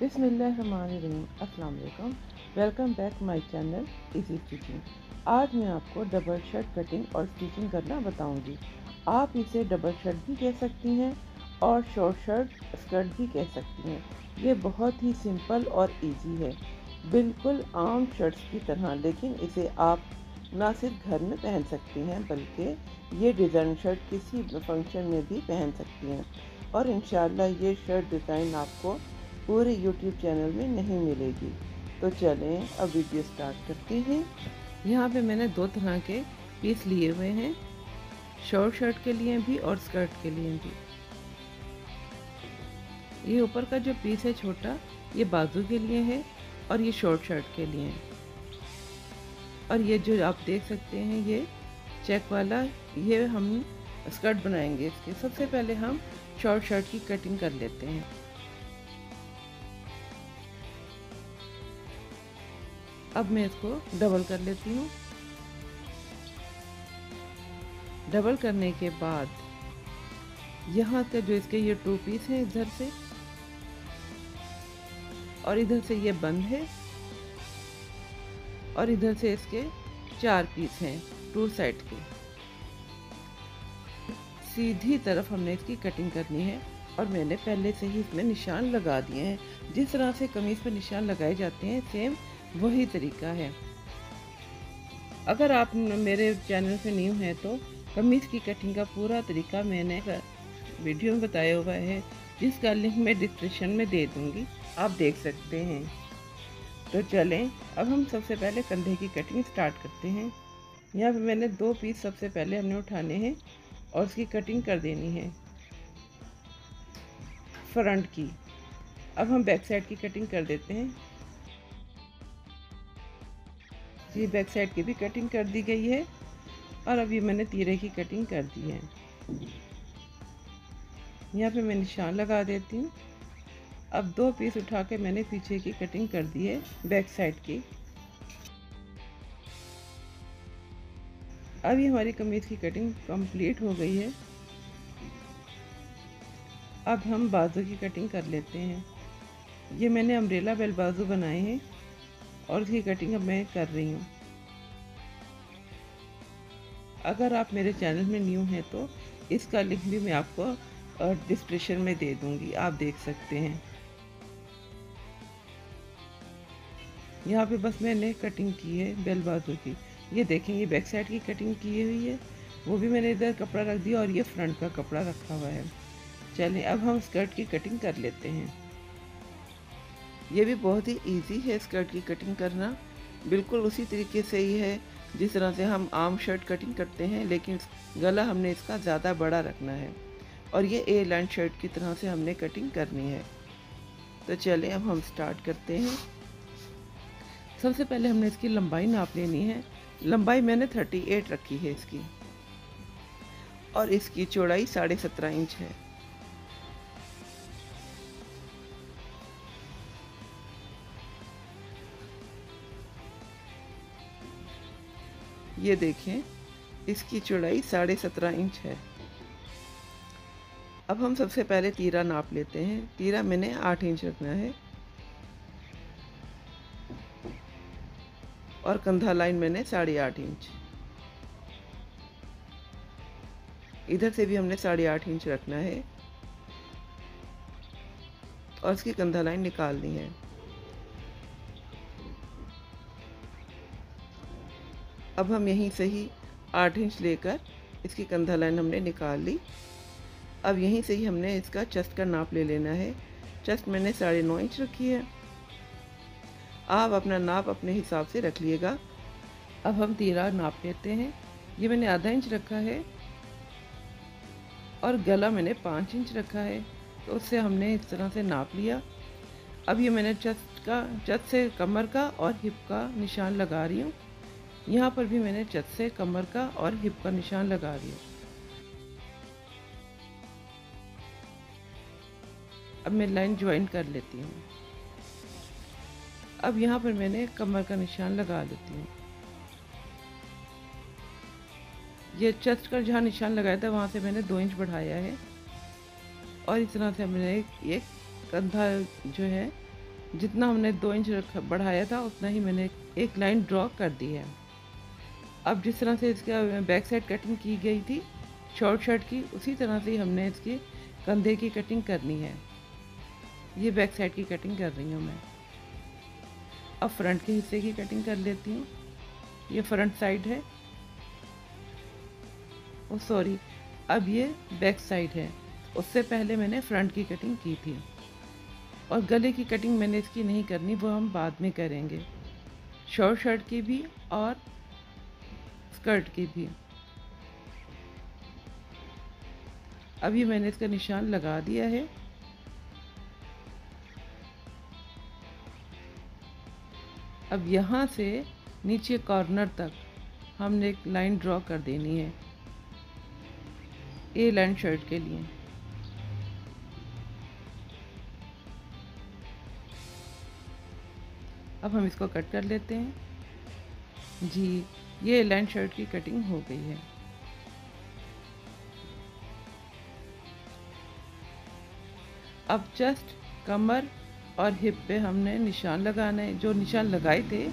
बिस्मिल्लाहिर्रहमानिर्रहीम। अस्सलाम वालेकुम। Welcome back my channel easy stitching. आज मैं आपको डबल शर्ट कटिंग और स्टिचिंग करना बताऊंगी। आप इसे डबल शर्ट भी कह सकती हैं और शॉर्ट शर्ट स्कर्ट भी कह सकती हैं। ये बहुत ही सिंपल और इजी है, बिल्कुल आम शर्ट्स की तरह, लेकिन इसे आप ना सिर्फ घर में पहन सकती हैं बल्कि ये डिज़ाइन शर्ट किसी फंक्शन में भी पहन सकती हैं और इंशाल्लाह ये शर्ट डिज़ाइन आपको पूरे यूट्यूब चैनल में नहीं मिलेगी। तो चलें अब वीडियो स्टार्ट करते हैं। यहाँ पे मैंने दो तरह के पीस लिए हुए हैं, शॉर्ट शर्ट के लिए भी और स्कर्ट के लिए भी। ये ऊपर का जो पीस है छोटा, ये बाजू के लिए है और ये शॉर्ट शर्ट के लिए है। और ये जो आप देख सकते हैं ये चेक वाला, ये हम स्कर्ट बनाएंगे इसके। सबसे पहले हम शॉर्ट शर्ट की कटिंग कर लेते हैं। अब मैं इसको डबल कर लेती हूँ। डबल करने के बाद यहाँ का जो इसके ये टू पीस है इधर से और इधर से ये बंद है और इधर से इसके चार पीस हैं टू साइड के। सीधी तरफ हमने इसकी कटिंग करनी है और मैंने पहले से ही इसमें निशान लगा दिए हैं। जिस तरह से कमीज पर निशान लगाए जाते हैं सेम वही तरीका है। अगर आप मेरे चैनल पे न्यू हैं तो कमीज की कटिंग का पूरा तरीका मैंने वीडियो में बताया हुआ है, जिसका लिंक मैं डिस्क्रिप्शन में दे दूंगी, आप देख सकते हैं। तो चलें अब हम सबसे पहले कंधे की कटिंग स्टार्ट करते हैं। यहाँ पे मैंने दो पीस सबसे पहले हमने उठाने हैं और उसकी कटिंग कर देनी है फ्रंट की। अब हम बैक साइड की कटिंग कर देते हैं। ये बैक साइड की भी कटिंग कर दी गई है और अब ये मैंने तीरे की कटिंग कर दी है। यहाँ पे मैं निशान लगा देती हूँ। अब दो पीस उठा के मैंने पीछे की कटिंग कर दी है बैक साइड की। अब ये हमारी कमीज की कटिंग कंप्लीट हो गई है। अब हम बाजू की कटिंग कर लेते हैं। ये मैंने अम्ब्रेला बेल बाजू बनाए हैं और इसकी कटिंग अब मैं कर रही हूँ। अगर आप मेरे चैनल में न्यू हैं तो इसका लिंक भी मैं आपको डिस्क्रिप्शन में दे दूँगी, आप देख सकते हैं। यहाँ पे बस मैंने कटिंग की है बेल बाजू की। ये देखें, ये बैक साइड की कटिंग की हुई है, वो भी मैंने इधर कपड़ा रख दिया और ये फ्रंट का कपड़ा रखा हुआ है। चलिए अब हम स्कर्ट की कटिंग कर लेते हैं। ये भी बहुत ही इजी है स्कर्ट की कटिंग करना, बिल्कुल उसी तरीके से ही है जिस तरह से हम आम शर्ट कटिंग करते हैं, लेकिन गला हमने इसका ज़्यादा बड़ा रखना है और ये ए लाइन शर्ट की तरह से हमने कटिंग करनी है। तो चलें अब हम स्टार्ट करते हैं। सबसे पहले हमने इसकी लंबाई नाप लेनी है। लंबाई मैंने 38 रखी है इसकी और इसकी चौड़ाई 17.5 इंच है। ये देखें, इसकी चौड़ाई 17.5 इंच है। अब हम सबसे पहले तीरा नाप लेते हैं। तीरा मैंने 8 इंच रखना है और कंधा लाइन मैंने 8.5 इंच। इधर से भी हमने 8.5 इंच रखना है और इसकी कंधा लाइन निकालनी है। अब हम यहीं से ही 8 इंच लेकर इसकी कंधा लाइन हमने निकाल ली। अब यहीं से ही हमने इसका चेस्ट का नाप ले लेना है। चेस्ट मैंने 9.5 इंच रखी है, आप अपना नाप अपने हिसाब से रख लिएगा। अब हम तीरा नाप लेते हैं। ये मैंने आधा इंच रखा है और गला मैंने 5 इंच रखा है, तो उससे हमने इस तरह से नाप लिया। अब ये मैंने चेस्ट से कमर का और हिप का निशान लगा रही हूँ। यहाँ पर भी मैंने चेस्ट से कमर का और हिप का निशान लगा रही हूँ। अब मैं लाइन ज्वाइन कर लेती हूँ। अब यहाँ पर मैंने कमर का निशान लगा लेती हूँ। ये चेस्ट का जहाँ निशान लगाया था वहाँ से मैंने 2 इंच बढ़ाया है और इस तरह से मैंने ये कंधा जो है जितना हमने 2 इंच बढ़ाया था उतना ही मैंने एक लाइन ड्रॉ कर दी है। अब जिस तरह से इसका बैक साइड कटिंग की गई थी शॉर्ट शर्ट की, उसी तरह से ही हमने इसकी कंधे की कटिंग करनी है। ये बैक साइड की कटिंग कर रही हूँ मैं। अब फ्रंट के हिस्से की कटिंग कर लेती हूँ। ये फ्रंट साइड है, ओ सॉरी, अब ये बैक साइड है। उससे पहले मैंने फ्रंट की कटिंग की थी। और गले की कटिंग मैंने इसकी नहीं करनी, वो हम बाद में करेंगे, शॉर्ट शर्ट की भी और स्कर्ट की भी। अभी मैंने इसका निशान लगा दिया है। अब यहाँ से नीचे कॉर्नर तक हमने एक लाइन ड्रॉ कर देनी है, ए लाइन शर्ट के लिए। अब हम इसको कट कर लेते हैं। जी, ये लाइन शर्ट की कटिंग हो गई है। अब चेस्ट, कमर और हिप पे हमने निशान लगाना है। जो निशान लगाए थे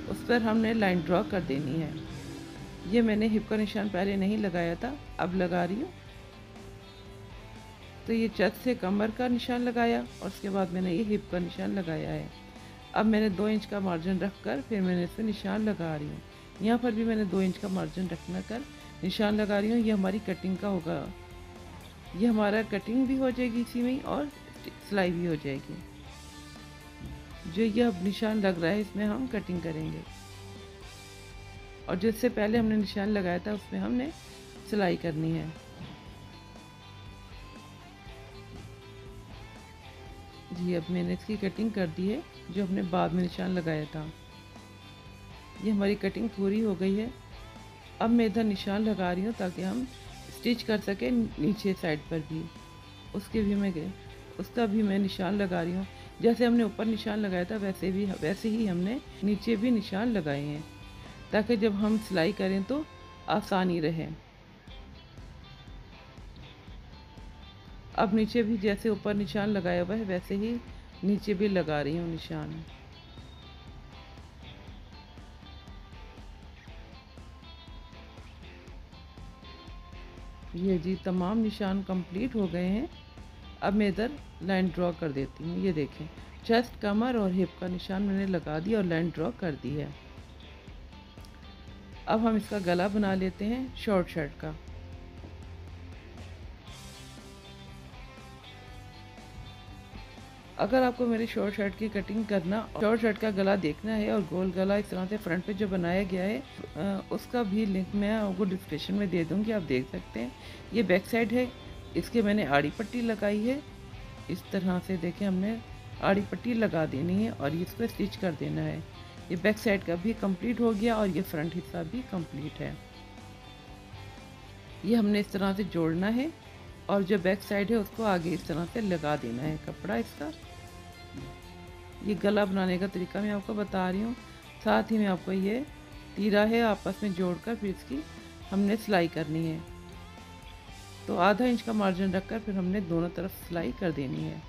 उस पर हमने लाइन ड्रॉ कर देनी है। ये मैंने हिप का निशान पहले नहीं लगाया था, अब लगा रही हूँ। तो ये चेस्ट से कमर का निशान लगाया और उसके बाद मैंने ये हिप का निशान लगाया है। अब मैंने 2 इंच का मार्जिन रख कर फिर मैंने इस पर निशान लगा रही हूँ। यहाँ पर भी मैंने 2 इंच का मार्जिन रखना कर निशान लगा रही हूँ। ये हमारी कटिंग का होगा, ये हमारा कटिंग भी हो जाएगी इसी में और सिलाई भी हो जाएगी। जो ये अब निशान लग रहा है इसमें हम कटिंग करेंगे, और जिससे पहले हमने निशान लगाया था उसमें हमने सिलाई करनी है। जी, अब मैंने इसकी कटिंग कर दी है जो हमने बाद में निशान लगाया था। ये हमारी कटिंग पूरी हो गई है। अब मैं इधर निशान लगा रही हूँ ताकि हम स्टिच कर सकें नीचे साइड पर भी। उसका भी मैं निशान लगा रही हूँ। जैसे हमने ऊपर निशान लगाया था वैसे ही हमने नीचे भी निशान लगाए हैं, ताकि जब हम सिलाई करें तो आसानी रहे। अब नीचे भी जैसे ऊपर निशान लगाया हुआ है वैसे ही नीचे भी लगा रही हूँ निशान। ये जी तमाम निशान कंप्लीट हो गए हैं। अब मैं इधर लाइन ड्रॉ कर देती हूँ। ये देखें, चेस्ट, कमर और हिप का निशान मैंने लगा दिया और लाइन ड्रॉ कर दी है। अब हम इसका गला बना लेते हैं शॉर्ट शर्ट का। अगर आपको मेरी शॉर्ट शर्ट की कटिंग करना, शॉर्ट शर्ट का गला देखना है और गोल गला इस तरह से फ्रंट पे जो बनाया गया है उसका भी लिंक मैं आपको डिस्क्रिप्शन में दे दूँगी, आप देख सकते हैं। ये बैक साइड है, इसके मैंने आड़ी पट्टी लगाई है। इस तरह से देखें, हमने आड़ी पट्टी लगा देनी है और इसको स्टिच कर देना है। ये बैक साइड का भी कंप्लीट हो गया और ये फ्रंट हिस्सा भी कंप्लीट है। ये हमने इस तरह से जोड़ना है और जो बैक साइड है उसको आगे इस तरह से लगा देना है कपड़ा इसका। ये गला बनाने का तरीका मैं आपको बता रही हूँ। साथ ही में आपको ये तीरा है आपस में जोड़कर फिर इसकी हमने सिलाई करनी है। तो आधा इंच का मार्जिन रखकर फिर हमने दोनों तरफ सिलाई कर देनी है।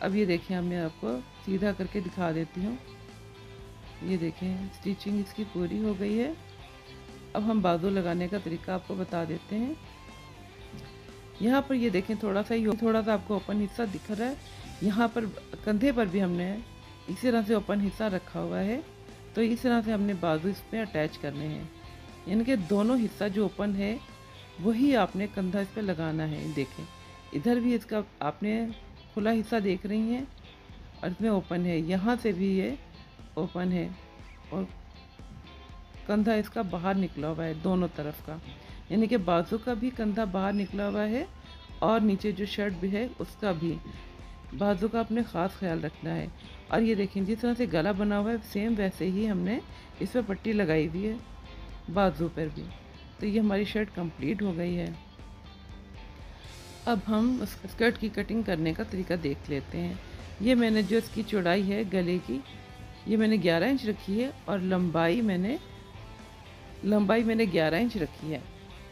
अब ये देखें, मैं आपको सीधा करके दिखा देती हूँ। ये देखें, स्टिचिंग इसकी पूरी हो गई है। अब हम बाजू लगाने का तरीका आपको बता देते हैं। यहाँ पर ये देखें, थोड़ा सा आपको ओपन हिस्सा दिख रहा है। यहाँ पर कंधे पर भी हमने इसी तरह से ओपन हिस्सा रखा हुआ है। तो इस तरह से हमने बाजू इसमें अटैच करने हैं, यानी कि दोनों हिस्सा जो ओपन है वही आपने कंधा इस पर लगाना है। देखें, इधर भी इसका आपने खुला हिस्सा देख रही हैं और इसमें ओपन है, यहाँ से भी ये ओपन है और कंधा इसका बाहर निकला हुआ है दोनों तरफ का, यानी कि बाजू का भी कंधा बाहर निकला हुआ है और नीचे जो शर्ट भी है उसका भी। बाजू का अपने ख़ास ख्याल रखना है। और ये देखें, जिस तरह से गला बना हुआ है सेम वैसे ही हमने इस पर पट्टी लगाई हुई है बाजू पर भी। तो ये हमारी शर्ट कंप्लीट हो गई है। अब हम स्कर्ट की कटिंग करने का तरीका देख लेते हैं। ये मैंने जो इसकी चौड़ाई है गले की, ये मैंने 11 इंच रखी है और लंबाई मैंने 11 इंच रखी है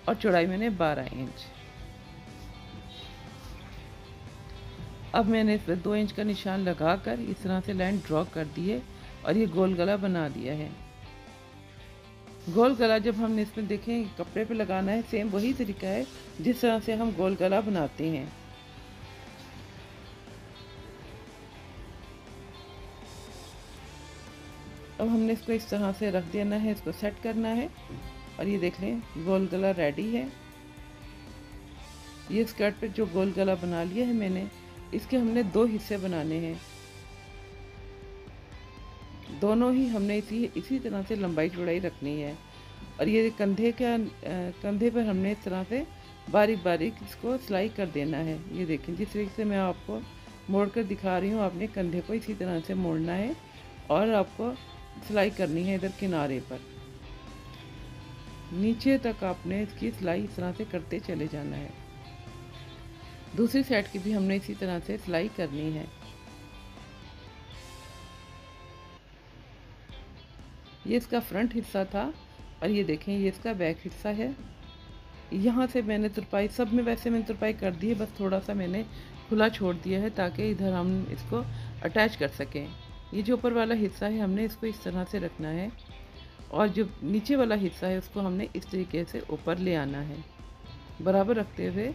और चौड़ाई मैंने 12 इंच। अब मैंने इस पर 2 इंच का निशान लगाकर इस तरह से लाइन ड्रॉ कर दी है और ये गोल गला बना दिया है। गोल गला जब हमने इसमें देखें कपड़े पे लगाना है, सेम वही तरीका है जिस तरह से हम गोल गला बनाते हैं। अब हमने इसको इस तरह से रख देना है, इसको सेट करना है और ये देख लें गोल गला रेडी है। ये स्कर्ट पे जो गोल गला बना लिया है मैंने, इसके हमने 2 हिस्से बनाने हैं। दोनों ही हमने इसी तरह से लंबाई चौड़ाई रखनी है और ये कंधे पर हमने इस तरह से बारीक बारीक इसको सिलाई कर देना है। ये देखें जिस तरीके से मैं आपको मोड़ कर दिखा रही हूँ, आपने कंधे को इसी तरह से मोड़ना है और आपको सिलाई करनी है इधर किनारे पर। नीचे तक आपने इसकी सिलाई इस तरह से करते चले जाना है। दूसरी साइड की भी हमने इसी तरह से सिलाई करनी है। ये इसका फ्रंट हिस्सा था और ये देखें ये इसका बैक हिस्सा है। यहाँ से मैंने तुरपाई, सब में वैसे मैंने तुरपाई कर दी है, बस थोड़ा सा मैंने खुला छोड़ दिया है ताकि इधर हम इसको अटैच कर सकें। ये जो ऊपर वाला हिस्सा है हमने इसको इस तरह से रखना है और जो नीचे वाला हिस्सा है उसको हमने इस तरीके से ऊपर ले आना है। बराबर रखते हुए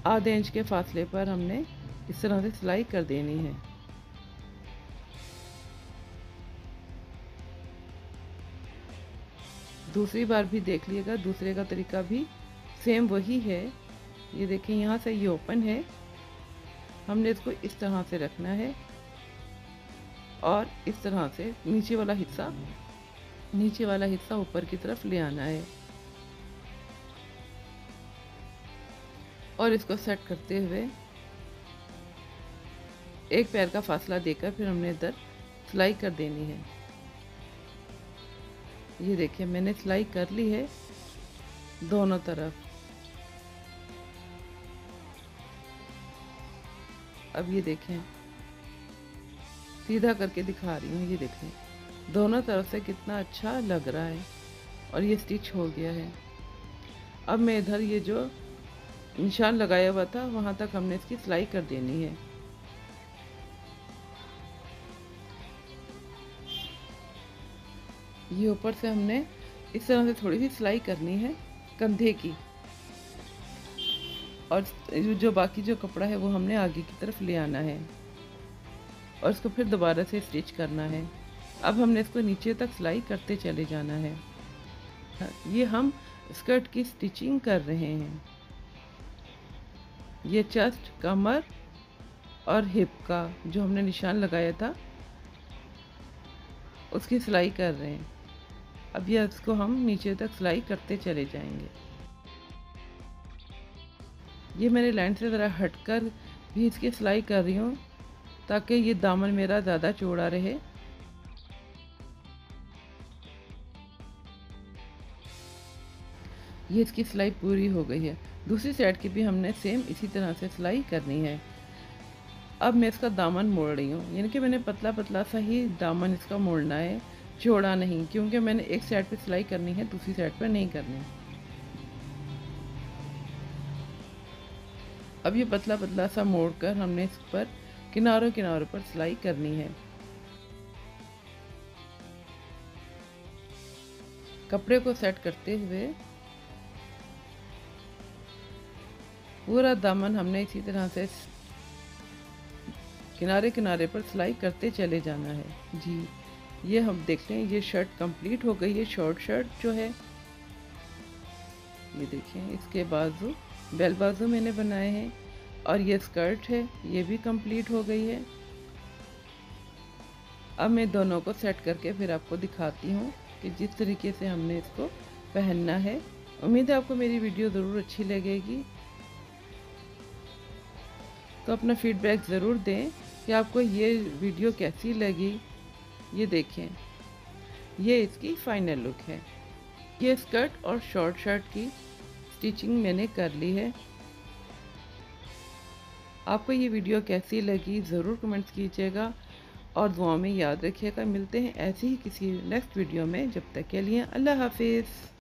आधे इंच के फासले पर हमने इस तरह से सिलाई कर देनी है। दूसरी बार भी देख लीजिएगा, दूसरे का तरीका भी सेम वही है। ये देखें यहाँ से ये ओपन है, हमने इसको इस तरह से रखना है और इस तरह से नीचे वाला हिस्सा ऊपर की तरफ ले आना है और इसको सेट करते हुए एक पैर का फासला देकर फिर हमने इधर सिलाई कर देनी है। ये देखिए मैंने सिलाई कर ली है दोनों तरफ। अब ये देखें सीधा करके दिखा रही हूँ, ये देखें दोनों तरफ से कितना अच्छा लग रहा है और ये स्टिच हो गया है। अब मैं इधर ये जो निशान लगाया हुआ था वहाँ तक हमने इसकी सिलाई कर देनी है। ये ऊपर से हमने इस तरह से थोड़ी सी सिलाई करनी है कंधे की और जो बाकी जो कपड़ा है वो हमने आगे की तरफ ले आना है और इसको फिर दोबारा से स्टिच करना है। अब हमने इसको नीचे तक सिलाई करते चले जाना है। ये हम स्कर्ट की स्टिचिंग कर रहे हैं। ये चेस्ट, कमर और हिप का जो हमने निशान लगाया था उसकी सिलाई कर रहे हैं। अब ये इसको हम नीचे तक सिलाई करते चले जाएंगे। ये मैंने लाइन से ज़रा हटकर भी इसकी सिलाई कर रही हूँ ताकि ये दामन मेरा ज़्यादा चौड़ा रहे। ये इसकी सिलाई पूरी हो गई है। दूसरी साइड की भी हमने सेम इसी तरह से सिलाई करनी है। अब मैं इसका दामन मोड़ रही हूँ, यानी कि मैंने पतला पतला सा ही दामन इसका मोड़ना है, चौड़ा नहीं, क्योंकि मैंने एक साइड पे सिलाई करनी है, दूसरी साइड पर नहीं करनी। अब ये पतला पतला सा मोड़कर हमने इस पर किनारों किनारों पर सिलाई करनी है। कपड़े को सेट करते हुए पूरा दामन हमने इसी तरह से किनारे किनारे पर सिलाई करते चले जाना है। जी ये हम देखते हैं ये शर्ट कंप्लीट हो गई है। शॉर्ट शर्ट जो है ये देखें, इसके बाजू बेल बाजू मैंने बनाए हैं और ये स्कर्ट है, ये भी कंप्लीट हो गई है। अब मैं दोनों को सेट करके फिर आपको दिखाती हूँ कि जिस तरीके से हमने इसको पहनना है। उम्मीद है आपको मेरी वीडियो ज़रूर अच्छी लगेगी, तो अपना फीडबैक ज़रूर दें कि आपको ये वीडियो कैसी लगी। ये देखें ये इसकी फाइनल लुक है। ये स्कर्ट और शॉर्ट शर्ट की स्टिचिंग मैंने कर ली है। आपको ये वीडियो कैसी लगी ज़रूर कमेंट्स कीजिएगा और दुआ में याद रखिएगा। मिलते हैं ऐसे ही किसी नेक्स्ट वीडियो में, जब तक के लिए अल्लाह हाफिज़।